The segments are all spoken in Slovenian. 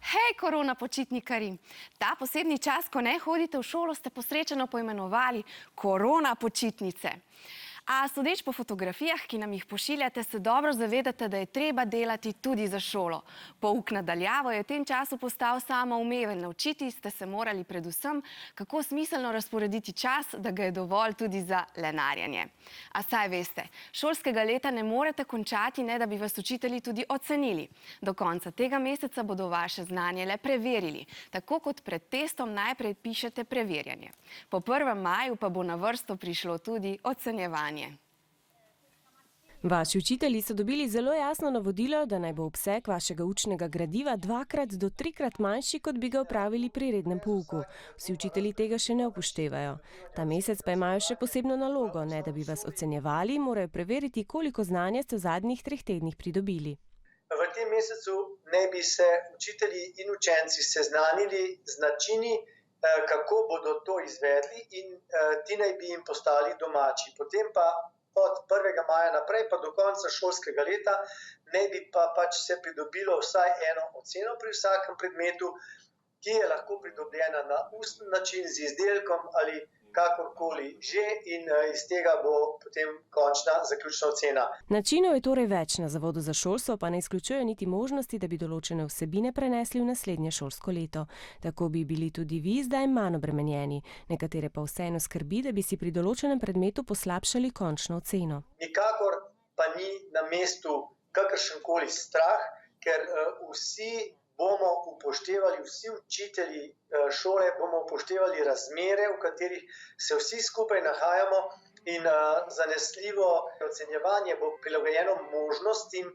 Hej, korona počitnikarji! Ta posebni čas, ko ne hodite v šolo, ste posrečeno poimenovali korona počitnice. A sodeč po fotografijah, ki nam jih pošiljate, se dobro zavedate, da je treba delati tudi za šolo. Pouk na daljavo je v tem času postal samoumeven. Naučiti ste se morali predvsem, kako smiselno razporediti čas, da ga je dovolj tudi za lenarjenje. A saj veste, šolskega leta ne morete končati, ne da bi vas učitelji tudi ocenili. Do konca tega meseca bodo vaše znanje le preverili. Tako kot pred testom najprej pišete preverjanje. Po 1. maju pa bo na vrsto prišlo tudi ocenjevanje. Vaši učitelji so dobili zelo jasno navodilo, da naj bo obseg vašega učnega gradiva 2-krat do 3-krat manjši, kot bi ga opravili pri rednem pouku. Vsi učitelji tega še ne upoštevajo. Ta mesec pa imajo še posebno nalogo, ne da bi vas ocenjevali, morajo preveriti, koliko znanja ste v zadnjih 3 tednih pridobili. V tem mesecu naj bi se učitelji in učenci seznanili z načini, kako bodo to izvedli, in ti naj bi jim postali domači. Potem pa od 1. maja naprej pa do konca šolskega leta naj bi pa pač se pridobilo vsaj eno oceno pri vsakem predmetu, ki je lahko pridobljena na ustni način z izdelkom ali kakorkoli že, in iz tega bo potem končna zaključna ocena. Načinov je torej več, na Zavodu za šolstvo pa ne izključujejo niti možnosti, da bi določene vsebine prenesli v naslednje šolsko leto. Tako bi bili tudi vi zdaj manj obremenjeni. Nekatere pa vseeno skrbi, da bi si pri določenem predmetu poslabšali končno oceno. Nikakor pa ni na mestu kakršenkoli strah, ker vsi bomo upoštevali, vsi učitelji šole bomo upoštevali razmere, v katerih se vsi skupaj nahajamo, in zanesljivo ocenjevanje bo prilagojeno možnostim,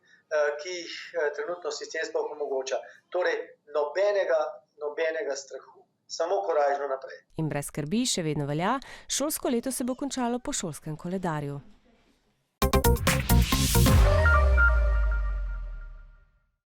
ki jih trenutno sistem sploh omogoča. Torej, nobenega strahu, samo korajžno naprej. In brez skrbi še vedno velja, šolsko leto se bo končalo po šolskem koledarju.